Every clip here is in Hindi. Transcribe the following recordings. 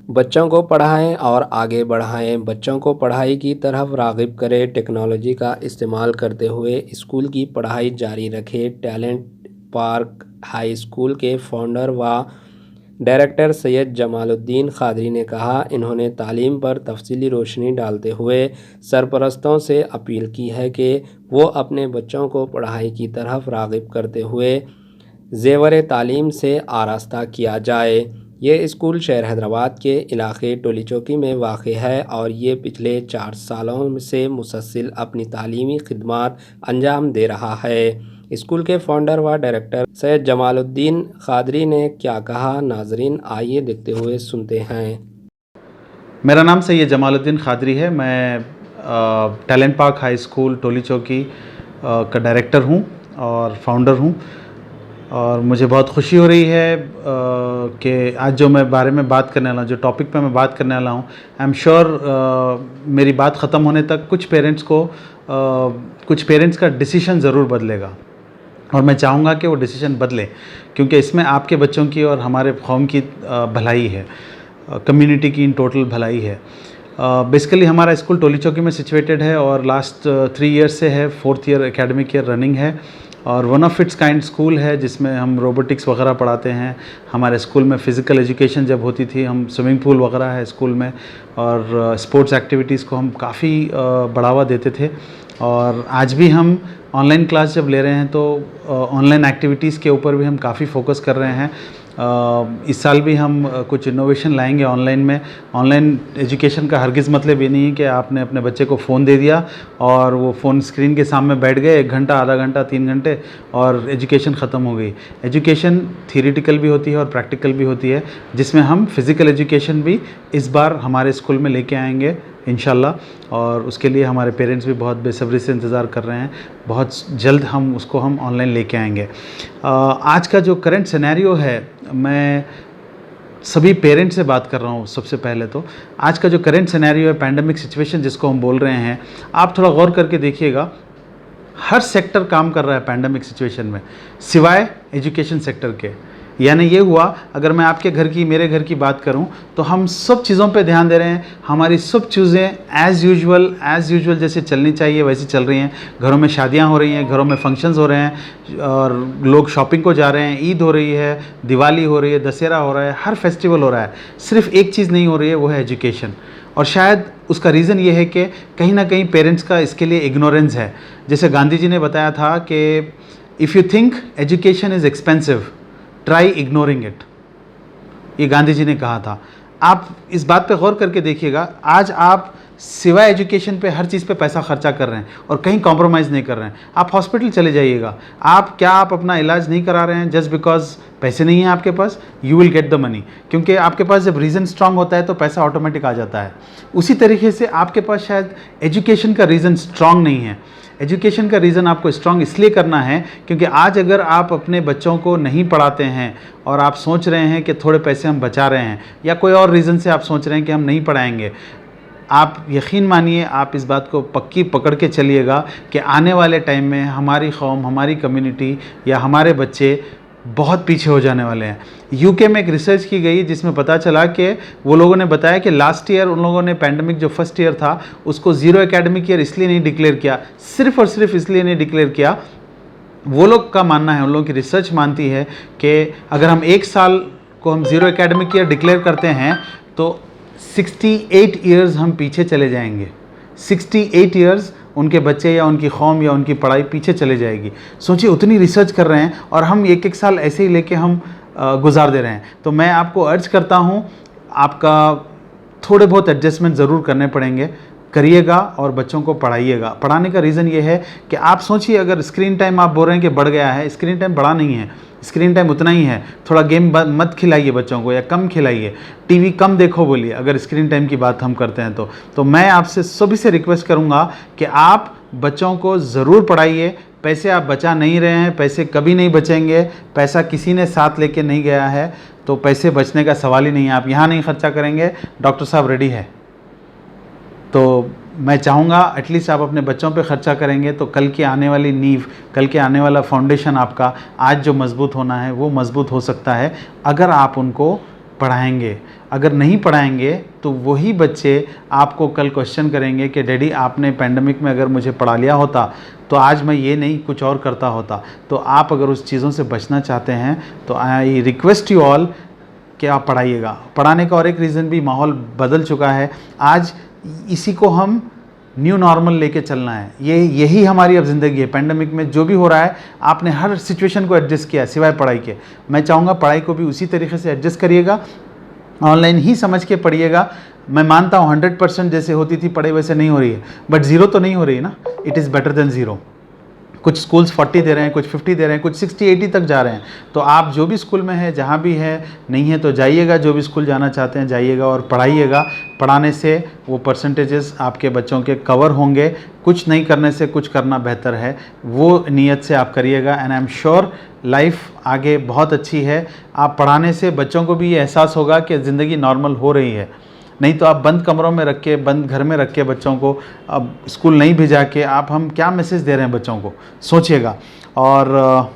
बच्चों को पढ़ाएं और आगे बढ़ाएं। बच्चों को पढ़ाई की तरफ राग़िब करें। टेक्नोलॉजी का इस्तेमाल करते हुए स्कूल की पढ़ाई जारी रखें। टैलेंट पार्क हाई स्कूल के फाउंडर व डायरेक्टर सैयद जमालुद्दीन क़ादरी ने कहा, इन्होंने तालीम पर तफसीली रोशनी डालते हुए सरपरस्तों से अपील की है कि वो अपने बच्चों को पढ़ाई की तरफ राग़िब करते हुए ज़ेवर तालीम से आरास्ता किया जाए। ये स्कूल शहर हैदराबाद के इलाके टोली चौकी में वाक़ है और ये पिछले 4 सालों से मुसलसल अपनी तालीमी खिदमात अंजाम दे रहा है। स्कूल के फाउंडर व डायरेक्टर सैयद जमालुद्दीन क़ादरी ने क्या कहा, नाजरीन आइए देखते हुए सुनते हैं। मेरा नाम सैयद जमालुद्दीन क़ादरी है। मैं टैलेंट पार्क हाई स्कूल टोली चौकी का डायरेक्टर हूँ और फाउंडर हूँ, और मुझे बहुत खुशी हो रही है कि आज जो मैं बारे में बात करने वाला हूँ, जो टॉपिक पे मैं बात करने वाला हूँ, आई एम श्योर मेरी बात ख़त्म होने तक कुछ पेरेंट्स का डिसीजन ज़रूर बदलेगा, और मैं चाहूँगा कि वो डिसीजन बदले, क्योंकि इसमें आपके बच्चों की और हमारे कौम की भलाई है, कम्युनिटी की इन टोटल भलाई है। बेसिकली हमारा स्कूल टोली चौकी में सिचुएटेड है और लास्ट 3 ईयर्स से है, 4th year academic year running है, और one of its kind school है जिसमें हम रोबोटिक्स वगैरह पढ़ाते हैं। हमारे स्कूल में फ़िज़िकल एजुकेशन जब होती थी, हम स्विमिंग पूल वगैरह है स्कूल में, और स्पोर्ट्स एक्टिविटीज़ को हम काफ़ी बढ़ावा देते थे। और आज भी हम ऑनलाइन क्लास जब ले रहे हैं तो ऑनलाइन एक्टिविटीज़ के ऊपर भी हम काफ़ी फोकस कर रहे हैं। इस साल भी हम कुछ इनोवेशन लाएंगे ऑनलाइन में। ऑनलाइन एजुकेशन का हरगिज़ मतलब ये नहीं है कि आपने अपने बच्चे को फ़ोन दे दिया और वो फ़ोन स्क्रीन के सामने बैठ गए 1 घंटा, आधा घंटा, 3 घंटे और एजुकेशन ख़त्म हो गई। एजुकेशन थियरिटिकल भी होती है और प्रैक्टिकल भी होती है, जिसमें हम फिज़िकल एजुकेशन भी इस बार हमारे स्कूल में लेके आएंगे इंशाल्लाह, और उसके लिए हमारे पेरेंट्स भी बहुत बेसब्री से इंतज़ार कर रहे हैं। बहुत जल्द हम उसको ऑनलाइन लेके आएंगे। आज का जो करंट सिनेरियो है, मैं सभी पेरेंट्स से बात कर रहा हूँ। सबसे पहले तो आज का जो करंट सिनेरियो है, पैंडेमिक सिचुएशन जिसको हम बोल रहे हैं, आप थोड़ा गौर करके देखिएगा, हर सेक्टर काम कर रहा है पैंडेमिक सिचुएशन में सिवाय एजुकेशन सेक्टर के। यानी ये हुआ, अगर मैं आपके घर की, मेरे घर की बात करूं, तो हम सब चीज़ों पे ध्यान दे रहे हैं। हमारी सब चीज़ें एज़ यूजुअल जैसे चलनी चाहिए वैसे चल रही हैं। घरों में शादियां हो रही हैं, घरों में फंक्शंस हो रहे हैं, और लोग शॉपिंग को जा रहे हैं। ईद हो रही है, दिवाली हो रही है, दशहरा हो रहा है, हर फेस्टिवल हो रहा है। सिर्फ एक चीज़ नहीं हो रही है, वो है एजुकेशन। और शायद उसका रीज़न ये है कि कहीं ना कहीं पेरेंट्स का इसके लिए इग्नोरेंस है। जैसे गांधी जी ने बताया था कि if you think education is expensive, try ignoring it. ये गांधी जी ने कहा था। आप इस बात पे गौर करके देखिएगा, आज आप सिवाय एजुकेशन पे हर चीज़ पे पैसा खर्चा कर रहे हैं और कहीं कॉम्प्रोमाइज़ नहीं कर रहे हैं। आप हॉस्पिटल चले जाइएगा, आप अपना इलाज नहीं करा रहे हैं जस्ट बिकॉज पैसे नहीं हैं आपके पास। You will get the money, क्योंकि आपके पास जब रीज़न स्ट्रांग होता है तो पैसा ऑटोमेटिक आ जाता है। उसी तरीके से आपके पास शायद एजुकेशन का रीज़न स्ट्रांग नहीं है। एजुकेशन का रीज़न आपको स्ट्रांग इसलिए करना है क्योंकि आज अगर आप अपने बच्चों को नहीं पढ़ाते हैं और आप सोच रहे हैं कि थोड़े पैसे हम बचा रहे हैं, या कोई और रीज़न से आप सोच रहे हैं कि हम नहीं पढ़ाएंगे, आप यकीन मानिए, आप इस बात को पक्की पकड़ के चलिएगा कि आने वाले टाइम में हमारी कौम, हमारी कम्युनिटी या हमारे बच्चे बहुत पीछे हो जाने वाले हैं। यूके में एक रिसर्च की गई जिसमें पता चला कि वो लोगों ने बताया कि लास्ट ईयर उन लोगों ने पैंडेमिक जो फर्स्ट ईयर था उसको ज़ीरो एकेडमिक ईयर इसलिए नहीं डिक्लेयर किया, सिर्फ़ और सिर्फ इसलिए नहीं डिक्लेयर किया, वो लोग का मानना है, उन लोगों की रिसर्च मानती है कि अगर हम 1 साल को हम ज़ीरो एकेडमिक ईयर डिक्लेयर करते हैं तो 68 ईयर्स हम पीछे चले जाएंगे। 68 ईयर्स उनके बच्चे या उनकी कौम या उनकी पढ़ाई पीछे चले जाएगी। सोचिए, उतनी रिसर्च कर रहे हैं और हम एक साल ऐसे ही लेके हम गुजार दे रहे हैं। तो मैं आपको अर्ज करता हूँ, आपका थोड़े बहुत एडजस्टमेंट ज़रूर करने पड़ेंगे, करिएगा और बच्चों को पढ़ाइएगा। पढ़ाने का रीज़न ये है कि आप सोचिए, अगर स्क्रीन टाइम आप बोल रहे हैं कि बढ़ गया है, स्क्रीन टाइम बढ़ा नहीं है, स्क्रीन टाइम उतना ही है। थोड़ा गेम मत खिलाइए बच्चों को, या कम खिलाइए, टीवी कम देखो बोलिए, अगर स्क्रीन टाइम की बात हम करते हैं तो मैं आपसे सभी से रिक्वेस्ट करूंगा कि आप बच्चों को ज़रूर पढ़ाइए। पैसे आप बचा नहीं रहे हैं, पैसे कभी नहीं बचेंगे, पैसा किसी ने साथ लेके नहीं गया है, तो पैसे बचने का सवाल ही नहीं है। आप यहाँ नहीं खर्चा करेंगे, डॉक्टर साहब रेडी है, तो मैं चाहूँगा एटलीस्ट आप अपने बच्चों पे ख़र्चा करेंगे तो कल की आने वाली नींव, कल के आने वाला फाउंडेशन आपका आज जो मज़बूत होना है वो मज़बूत हो सकता है अगर आप उनको पढ़ाएंगे, अगर नहीं पढ़ाएंगे तो वही बच्चे आपको कल क्वेश्चन करेंगे कि डैडी आपने पैंडमिक में अगर मुझे पढ़ा लिया होता तो आज मैं ये नहीं कुछ और करता होता। तो आप अगर उस चीज़ों से बचना चाहते हैं तो आई रिक्वेस्ट यू ऑल कि आप पढ़ाइएगा। पढ़ाने का और एक रीज़न भी, माहौल बदल चुका है, आज इसी को हम न्यू नॉर्मल लेके चलना है। यही हमारी अब ज़िंदगी है। पैंडमिक में जो भी हो रहा है आपने हर सिचुएशन को एडजस्ट किया सिवाय पढ़ाई के। मैं चाहूँगा पढ़ाई को भी उसी तरीके से एडजस्ट करिएगा, ऑनलाइन ही समझ के पढ़िएगा। मैं मानता हूँ 100% जैसे होती थी पढ़ाई वैसे नहीं हो रही है, बट ज़ीरो तो नहीं हो रही है ना। It is better than zero. कुछ स्कूल्स 40 दे रहे हैं, कुछ 50 दे रहे हैं, कुछ 60-80 तक जा रहे हैं। तो आप जो भी स्कूल में है, जहाँ भी है, नहीं है तो जाइएगा, जो भी स्कूल जाना चाहते हैं जाइएगा और पढ़ाइएगा। पढ़ाने से वो परसेंटेजेस आपके बच्चों के कवर होंगे। कुछ नहीं करने से कुछ करना बेहतर है, वो नीयत से आप करिएगा। And I am sure life आगे बहुत अच्छी है। आप पढ़ाने से बच्चों को भी ये एहसास होगा कि ज़िंदगी नॉर्मल हो रही है। नहीं तो आप बंद कमरों में रख के, बंद घर में रख के बच्चों को अब स्कूल नहीं भेजा के आप हम क्या मैसेज दे रहे हैं बच्चों को, सोचिएगा। और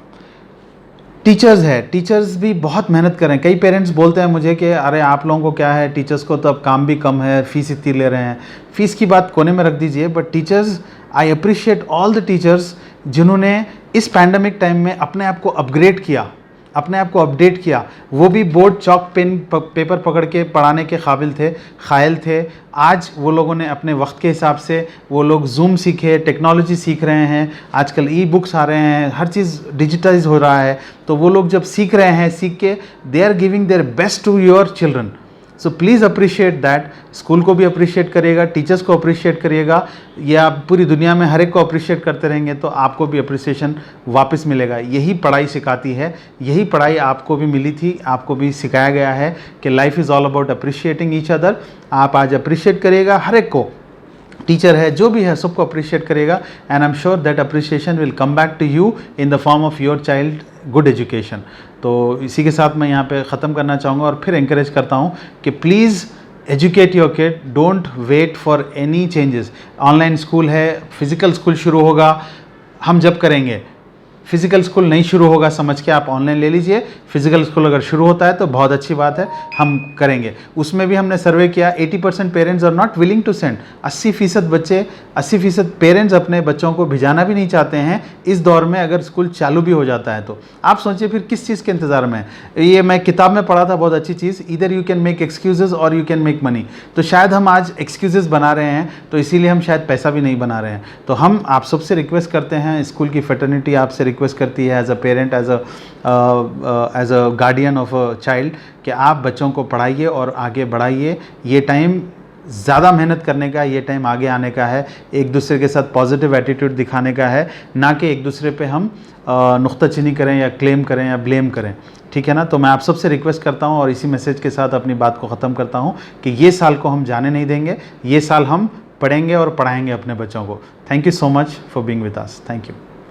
टीचर्स है, टीचर्स भी बहुत मेहनत कर रहे हैं। कई पेरेंट्स बोलते हैं मुझे कि अरे आप लोगों को क्या है, टीचर्स को तो अब काम भी कम है, फ़ीस इतनी ले रहे हैं। फ़ीस की बात कोने में रख दीजिए, but teachers, I appreciate all the teachers जिन्होंने इस पैंडमिक टाइम में अपने आप को अपग्रेड किया, अपने आप को अपडेट किया। वो भी बोर्ड, चॉक, पेन, पेपर पकड़ के पढ़ाने के कायल थे। आज वो लोगों ने अपने वक्त के हिसाब से वो लोग जूम सीखे, टेक्नोलॉजी सीख रहे हैं। आजकल ई बुक्स आ रहे हैं, हर चीज़ डिजिटाइज हो रहा है। तो वो लोग जब सीख रहे हैं, सीख के they are giving their best to your children. So please appreciate that. School को भी अप्रिशिएट करिएगा, टीचर्स को अप्रिशिएट करिएगा। ये आप पूरी दुनिया में हर एक को अप्रिशिएट करते रहेंगे तो आपको भी अप्रिसिएशन वापस मिलेगा। यही पढ़ाई सिखाती है, यही पढ़ाई आपको भी मिली थी, आपको भी सिखाया गया है कि life is all about appreciating each other. आप आज अप्रिशिएट करिएगा हर एक को, टीचर है, जो भी है, सबको अप्रिशिएट करेगा। And I am sure that appreciation will come back to you in the form of your child good education. तो इसी के साथ मैं यहाँ पे ख़त्म करना चाहूँगा और फिर encourage करता हूँ कि please educate your kid, don't wait for any changes. Online school है, फिज़िकल स्कूल शुरू होगा हम जब करेंगे। फिज़िकल स्कूल नहीं शुरू होगा समझ के आप ऑनलाइन ले लीजिए। फिज़िकल स्कूल अगर शुरू होता है तो बहुत अच्छी बात है, हम करेंगे। उसमें भी हमने सर्वे किया, 80% parents are not willing to send. 80% बच्चे, 80% पेरेंट्स अपने बच्चों को भिजाना भी नहीं चाहते हैं इस दौर में, अगर स्कूल चालू भी हो जाता है तो। आप सोचिए फिर किस चीज़ के इंतज़ार में है। ये मैं किताब में पढ़ा था, बहुत अच्छी चीज़, इधर यू कैन मेक एक्सक्यूजेज़ और यू कैन मेक मनी। तो शायद हम आज एक्सक्यूजेज़ बना रहे हैं, तो इसीलिए हम शायद पैसा भी नहीं बना रहे हैं। तो हम आप सबसे रिक्वेस्ट करते हैं, स्कूल की फ्रेटर्निटी आपसे रिक्वेस्ट करती है as a parent, as a guardian of a child, कि आप बच्चों को पढ़ाइए और आगे बढ़ाइए। ये टाइम ज़्यादा मेहनत करने का, ये टाइम आगे आने का है, एक दूसरे के साथ पॉजिटिव एटीट्यूड दिखाने का है, ना कि एक दूसरे पे हम नुक्ताचीनी करें या क्लेम करें या ब्लेम करें। ठीक है ना। तो मैं आप सबसे रिक्वेस्ट करता हूँ और इसी मैसेज के साथ अपनी बात को ख़त्म करता हूँ कि ये साल को हम जाने नहीं देंगे। ये साल हम पढ़ेंगे और पढ़ाएंगे अपने बच्चों को। Thank you so much for being with us. Thank you.